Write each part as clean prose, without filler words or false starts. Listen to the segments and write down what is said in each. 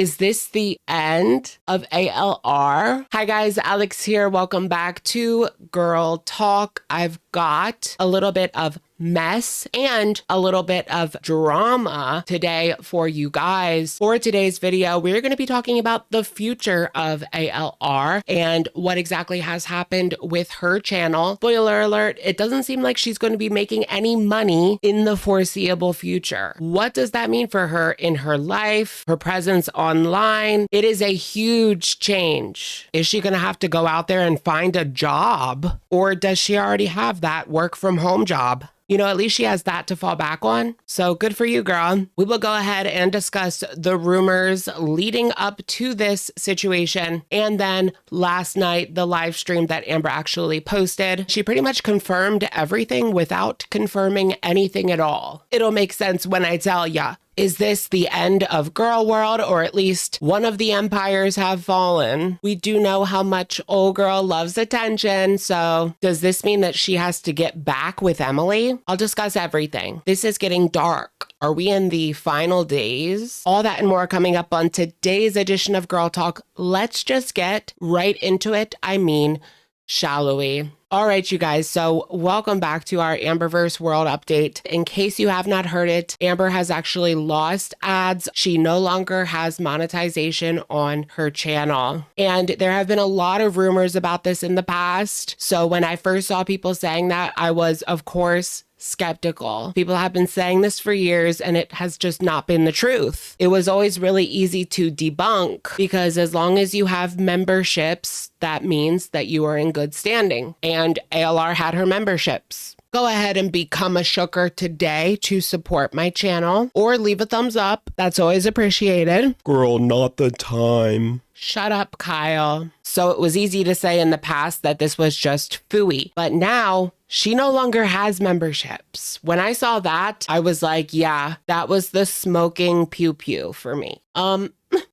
Is this the end of ALR? Hi guys, Alex here. Welcome back to Girl Talk. I've got a little bit of mess and a little bit of drama today for you guys. For today's video, we're going to be talking about the future of ALR and what exactly has happened with her channel. Spoiler alert, it doesn't seem like she's going to be making any money in the foreseeable future. What does that mean for her in her life, her presence online? It is a huge change. Is she going to have to go out there and find a job, or does she already have that work from home job? You know, at least she has that to fall back on. So good for you, girl. We will go ahead and discuss the rumors leading up to this situation. And then last night, the live stream that Amber actually posted, she pretty much confirmed everything without confirming anything at all. It'll make sense when I tell ya. Is this the end of Girl World, or at least one of the empires have fallen? We do know how much old girl loves attention, so does this mean that she has to get back with Emily? I'll discuss everything. This is getting dark. Are we in the final days? All that and more coming up on today's edition of Girl Talk. Let's just get right into it. Shall we? All right, you guys, so welcome back to our Amberverse World Update. In case you have not heard it, Amber has actually lost ads. She no longer has monetization on her channel. And there have been a lot of rumors about this in the past. So when I first saw people saying that, I was, of course, skeptical. People have been saying this for years and it has just not been the truth. It was always really easy to debunk because as long as you have memberships, that means that you are in good standing. And ALR had her memberships. Go ahead and become a shooker today to support my channel or leave a thumbs up. That's always appreciated. Girl, not the time. Shut up, Kyle. So it was easy to say in the past that this was just phooey, but now she no longer has memberships. When I saw that, I was like, yeah, that was the smoking pew-pew for me.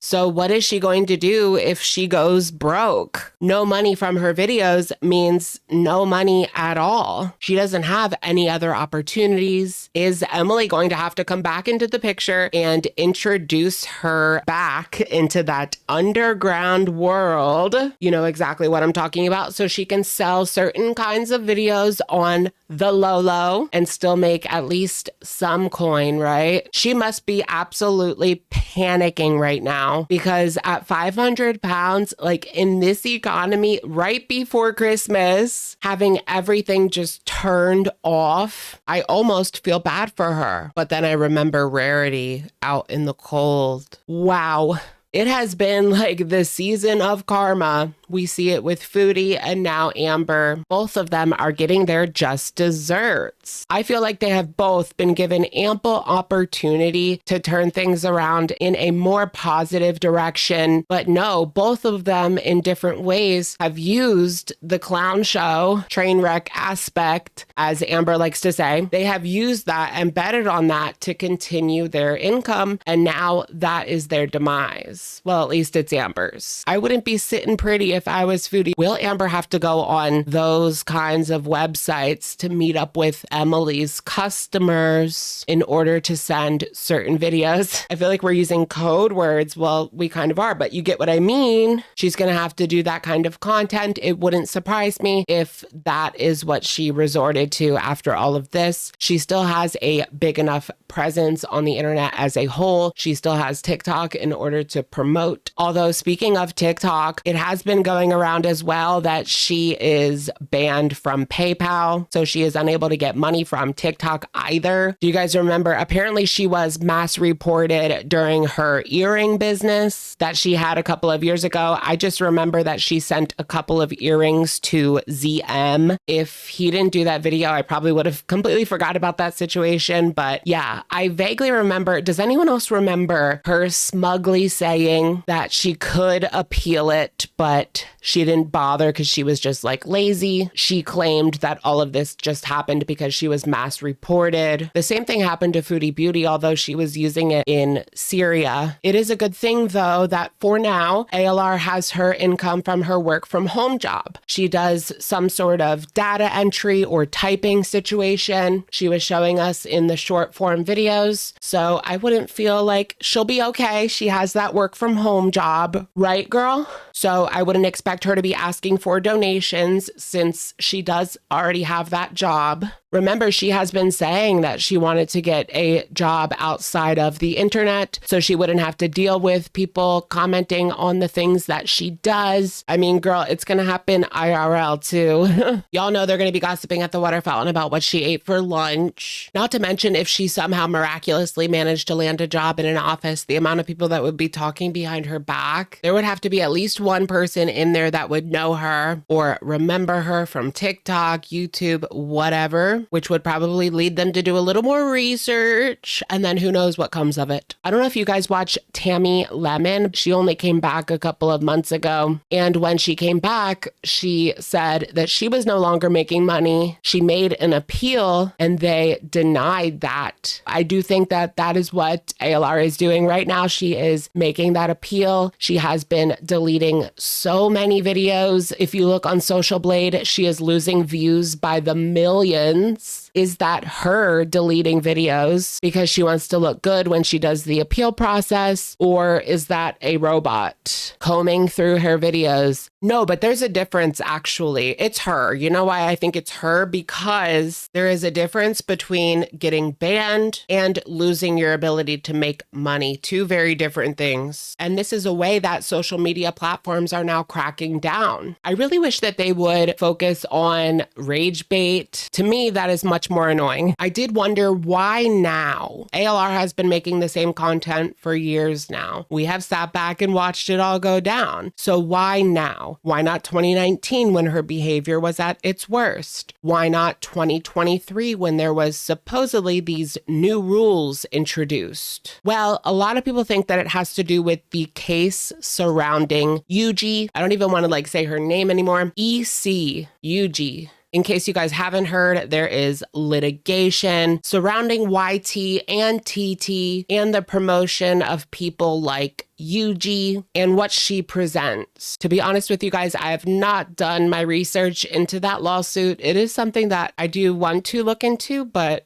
So what is she going to do if she goes broke? No money from her videos means no money at all. She doesn't have any other opportunities. Is Emily going to have to come back into the picture and introduce her back into that underground world? You know exactly what I'm talking about. So she can sell certain kinds of videos on the low and still make at least some coin, right? She must be absolutely panicking right now because at 500 pounds, like in this economy, right before Christmas, having everything just turned off, I almost feel bad for her. But then I remember Rarity out in the cold. Wow. It has been like the season of karma. We see it with Foodie and now Amber. Both of them are getting their just desserts. I feel like they have both been given ample opportunity to turn things around in a more positive direction. But no, both of them in different ways have used the clown show train wreck aspect, as Amber likes to say. They have used that and betted on that to continue their income. And now that is their demise. Well, at least it's Amber's. I wouldn't be sitting pretty if I was Foodie. Will Amber have to go on those kinds of websites to meet up with Emily's customers in order to send certain videos? I feel like we're using code words. Well, we kind of are, but you get what I mean. She's going to have to do that kind of content. It wouldn't surprise me if that is what she resorted to after all of this. She still has a big enough presence on the internet as a whole. She still has TikTok in order to promote. Although speaking of TikTok, it has been going around as well that she is banned from PayPal. So she is unable to get money from TikTok either. Do you guys remember? Apparently she was mass reported during her earring business that she had a couple of years ago. I just remember that she sent a couple of earrings to ZM. If he didn't do that video, I probably would have completely forgot about that situation. But yeah, I vaguely remember. Does anyone else remember her smugly saying that she could appeal it, but that she didn't bother because she was just like lazy. She claimed that all of this just happened because she was mass reported. The same thing happened to Foodie Beauty, although she was using it in Syria. It is a good thing, though, that for now, ALR has her income from her work from home job. She does some sort of data entry or typing situation. She was showing us in the short form videos. So I wouldn't feel like she'll be okay. She has that work from home job, right, girl? So I wouldn't expect her to be asking for donations since she does already have that job. Remember, she has been saying that she wanted to get a job outside of the internet so she wouldn't have to deal with people commenting on the things that she does. I mean, girl, it's going to happen IRL too. Y'all know they're going to be gossiping at the water fountain about what she ate for lunch. Not to mention, if she somehow miraculously managed to land a job in an office, the amount of people that would be talking behind her back, there would have to be at least one person in there that would know her or remember her from TikTok, YouTube, whatever, which would probably lead them to do a little more research, and then who knows what comes of it. I don't know if you guys watch Tammy Lemon. She only came back a couple of months ago, and when she came back, she said that she was no longer making money. She made an appeal, and they denied that. I do think that that is what ALR is doing right now. She is making that appeal. She has been deleting so many videos. If you look on Social Blade, she is losing views by the millions. Is that her deleting videos because she wants to look good when she does the appeal process? Or is that a robot combing through her videos? No, but there's a difference actually. It's her. You know why I think it's her? Because there is a difference between getting banned and losing your ability to make money. Two very different things. And this is a way that social media platforms are now cracking down. I really wish that they would focus on rage bait. To me, that is much more annoying. I did wonder why now. ALR has been making the same content for years now. We have sat back and watched it all go down. So why now? Why not 2019 when her behavior was at its worst? Why not 2023 when there was supposedly these new rules introduced? Well, a lot of people think that it has to do with the case surrounding Yuji. I don't even want to say her name anymore. EC Yuji. In case you guys haven't heard, there is litigation surrounding YT and TT and the promotion of people like Yuji and what she presents. To be honest with you guys, I have not done my research into that lawsuit. It is something that I do want to look into, but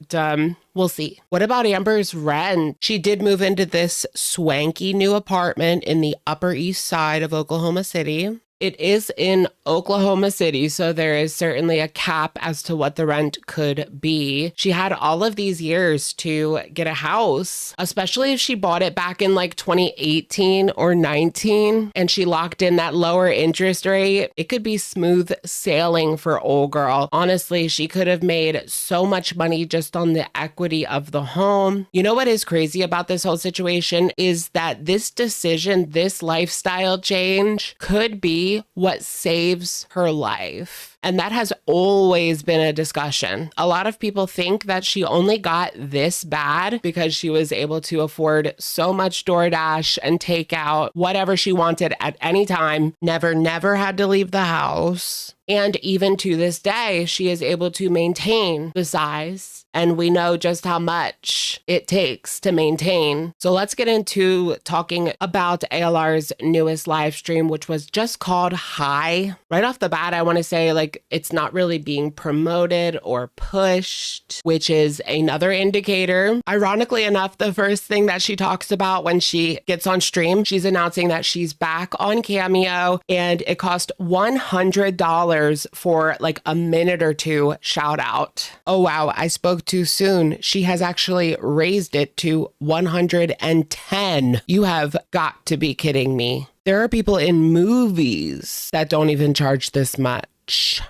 we'll see. What about Amber's rent? She did move into this swanky new apartment in the Upper East Side of Oklahoma City. It is in Oklahoma City, so there is certainly a cap as to what the rent could be. She had all of these years to get a house, especially if she bought it back in 2018 or 19, and she locked in that lower interest rate. It could be smooth sailing for old girl. Honestly, she could have made so much money just on the equity of the home. You know what is crazy about this whole situation is that this decision, this lifestyle change could be what saves her life. And that has always been a discussion. A lot of people think that she only got this bad because she was able to afford so much DoorDash and takeout, whatever she wanted at any time, never had to leave the house. And even to this day, she is able to maintain the size. And we know just how much it takes to maintain. So let's get into talking about ALR's newest live stream, which was just called High. Right off the bat, I want to say it's not really being promoted or pushed, which is another indicator. Ironically enough, the first thing that she talks about when she gets on stream, she's announcing that she's back on Cameo and it cost $100 for a minute or two shout out. Oh wow, I spoke too soon. She has actually raised it to 110. You have got to be kidding me. There are people in movies that don't even charge this much.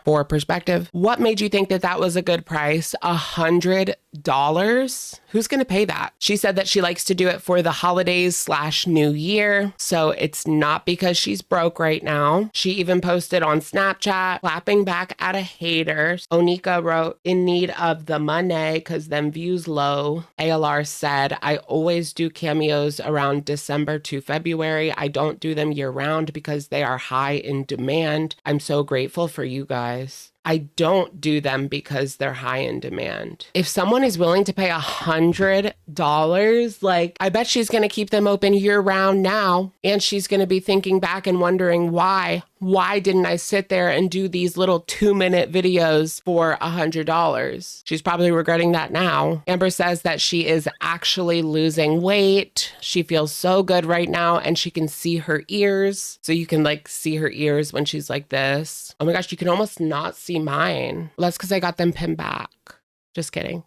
For perspective, what made you think that that was a good price? $100? Who's going to pay that? She said that she likes to do it for the holidays/New Year. So it's not because she's broke right now. She even posted on Snapchat, clapping back at a hater. Onika wrote, in need of the money because them views low. ALR said, I always do cameos around December to February. I don't do them year round because they are high in demand. I'm so grateful for you guys. I don't do them because they're high in demand. If someone is willing to pay $100, like, I bet she's going to keep them open year round now. And she's going to be thinking back and wondering why. Why didn't I sit there and do these little 2-minute videos for $100? She's probably regretting that now. Amber says that she is actually losing weight. She feels so good right now and she can see her ears. So you can like see her ears when she's like this. Oh my gosh, you can almost not see mine. Well, that's because I got them pinned back. Just kidding.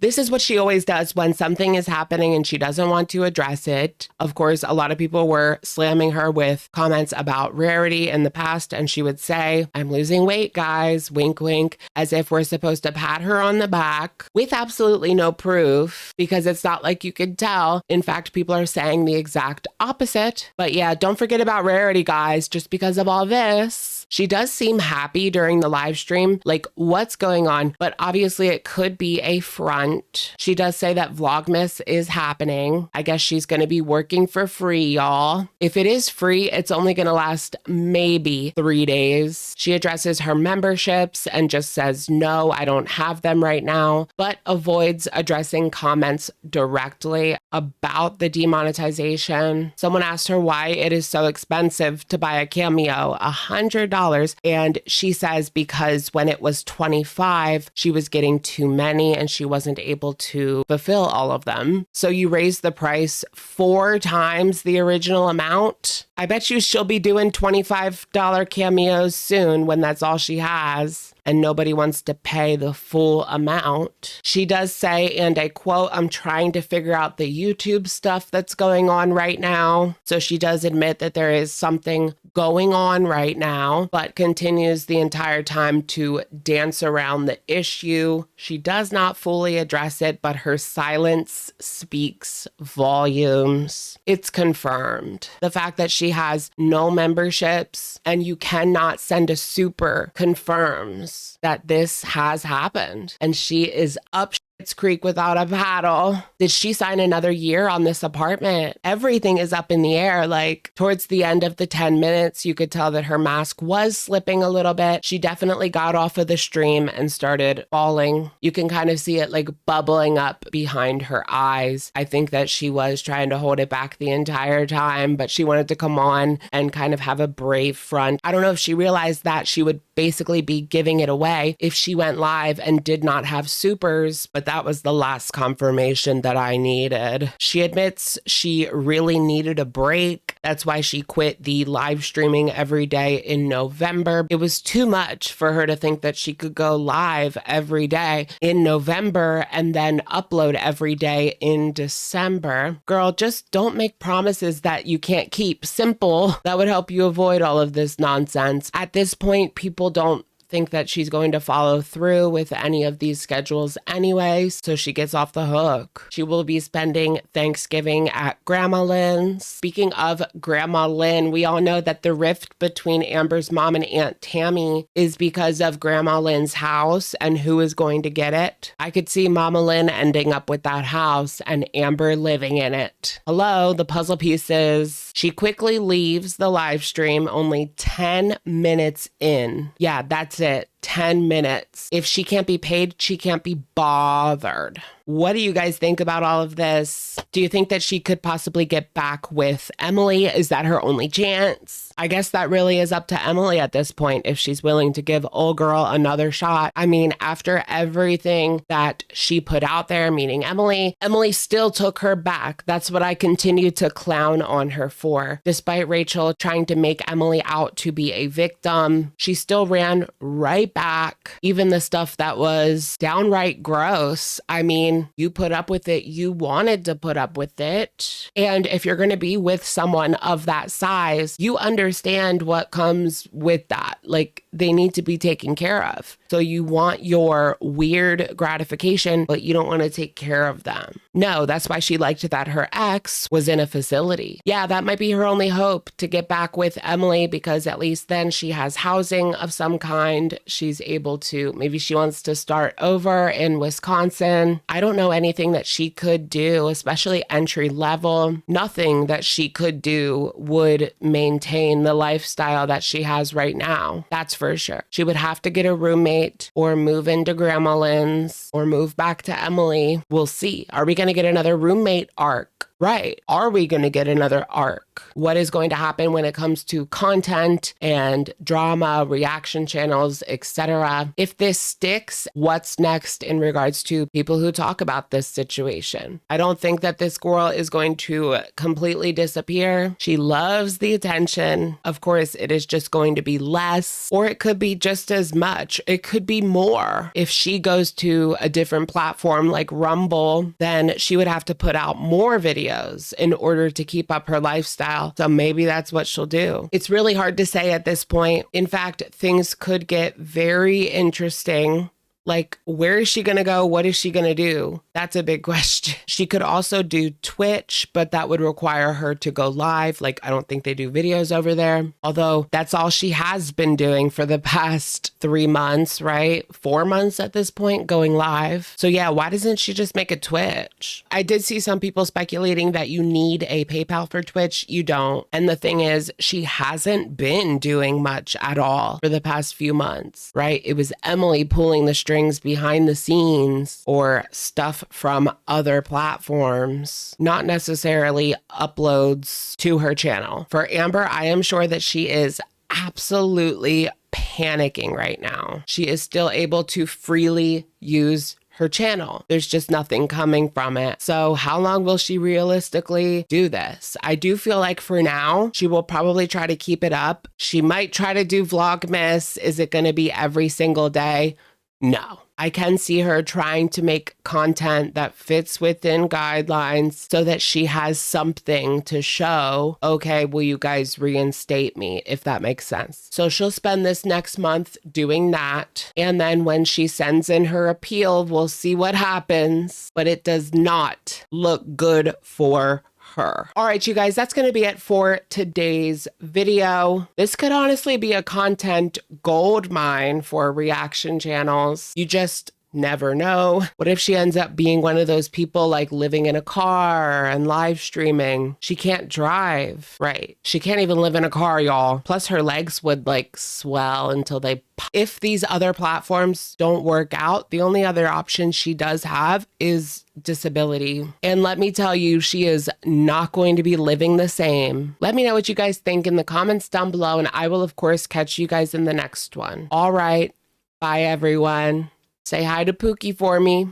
This is what she always does when something is happening and she doesn't want to address it. Of course, a lot of people were slamming her with comments about Rarity in the past, and she would say, I'm losing weight, guys, wink, wink, as if we're supposed to pat her on the back with absolutely no proof, because it's not like you could tell. In fact, people are saying the exact opposite. But yeah, don't forget about Rarity, guys, just because of all this. She does seem happy during the live stream, like what's going on, but obviously it could be a front. She does say that Vlogmas is happening. I guess she's going to be working for free, y'all. If it is free, it's only going to last maybe 3 days. She addresses her memberships and just says, no, I don't have them right now, but avoids addressing comments directly about the demonetization. Someone asked her why it is so expensive to buy a Cameo, $100. And she says because when it was 25, she was getting too many and she wasn't able to fulfill all of them. So you raise the price 4 times the original amount. I bet you she'll be doing $25 cameos soon when that's all she has. And nobody wants to pay the full amount. She does say, and I quote, I'm trying to figure out the YouTube stuff that's going on right now. So she does admit that there is something going on right now, but continues the entire time to dance around the issue. She does not fully address it, but her silence speaks volumes. It's confirmed. The fact that she has no memberships and you cannot send a super confirms that this has happened. And she is up Creek without a paddle. Did she sign another year on this apartment? Everything is up in the air. Like towards the end of the 10 minutes, you could tell that her mask was slipping a little bit. She definitely got off of the stream and started falling. You can kind of see it like bubbling up behind her eyes. I think that she was trying to hold it back the entire time, but she wanted to come on and kind of have a brave front. I don't know if she realized that she would basically be giving it away if she went live and did not have supers, but that was the last confirmation that I needed. She admits she really needed a break. That's why she quit the live streaming every day in November. It was too much for her to think that she could go live every day in November and then upload every day in December. Girl, just don't make promises that you can't keep. Simple. That would help you avoid all of this nonsense. At this point, people don't think that she's going to follow through with any of these schedules anyways, so she gets off the hook. She will be spending Thanksgiving at Grandma Lynn's. Speaking of Grandma Lynn, we all know that the rift between Amber's mom and Aunt Tammy is because of Grandma Lynn's house and who is going to get it. I could see Mama Lynn ending up with that house and Amber living in it. Hello, the puzzle pieces. She quickly leaves the live stream only 10 minutes in. Yeah, that's it. 10 minutes. If she can't be paid, she can't be bothered. What do you guys think about all of this? Do you think that she could possibly get back with Emily? Is that her only chance? I guess that really is up to Emily at this point if she's willing to give old girl another shot. I mean, after everything that she put out there, meaning Emily still took her back. That's what I continue to clown on her for. Despite Rachel trying to make Emily out to be a victim, she still ran right back. Even the stuff that was downright gross. I mean, you put up with it. You wanted to put up with it. And if you're going to be with someone of that size, you understand what comes with that. Like, they need to be taken care of. So you want your weird gratification, but you don't want to take care of them. No, that's why she liked that her ex was in a facility. Yeah, that might be her only hope to get back with Emily, because at least then she has housing of some kind. She's able to, maybe she wants to start over in Wisconsin. I don't know anything that she could do, especially entry level. Nothing that she could do would maintain the lifestyle that she has right now. That's for sure. She would have to get a roommate or move into Grandma Lynn's or move back to Emily. We'll see. Are we going to get another roommate arc? Right. Are we going to get another arc? What is going to happen when it comes to content and drama, reaction channels, etc.? If this sticks, what's next in regards to people who talk about this situation? I don't think that this girl is going to completely disappear. She loves the attention. Of course, it is just going to be less, or it could be just as much. It could be more. If she goes to a different platform like Rumble, then she would have to put out more videos in order to keep up her lifestyle. So maybe that's what she'll do. It's really hard to say at this point. In fact, things could get very interesting. Like, where is she going to go? What is she going to do? That's a big question. She could also do Twitch, but that would require her to go live. Like, I don't think they do videos over there. Although that's all she has been doing for the past 3 months, right? 4 months at this point, going live. So yeah, why doesn't she just make a Twitch? I did see some people speculating that you need a PayPal for Twitch. You don't. And the thing is, she hasn't been doing much at all for the past few months, right? It was Emily pulling the strings behind the scenes or stuff from other platforms, not necessarily uploads to her channel. For Amber, I am sure that she is absolutely panicking right now. She is still able to freely use her channel. There's just nothing coming from it. So how long will she realistically do this? I do feel like for now, she will probably try to keep it up. She might try to do Vlogmas. Is it going to be every single day? No. I can see her trying to make content that fits within guidelines so that she has something to show. Okay, will you guys reinstate me, if that makes sense? So she'll spend this next month doing that. And then when she sends in her appeal, we'll see what happens. But it does not look good for her. All right, you guys, that's going to be it for today's video. This could honestly be a content gold mine for reaction channels. You just never know. What if she ends up being one of those people like living in a car and live streaming? She can't drive, right? She can't even live in a car, y'all. Plus her legs would like swell until they pop. If these other platforms don't work out, the only other option she does have is disability. And let me tell you, she is not going to be living the same. Let me know what you guys think in the comments down below, and I will of course catch you guys in the next one. All right. Bye everyone. Say hi to Pookie for me.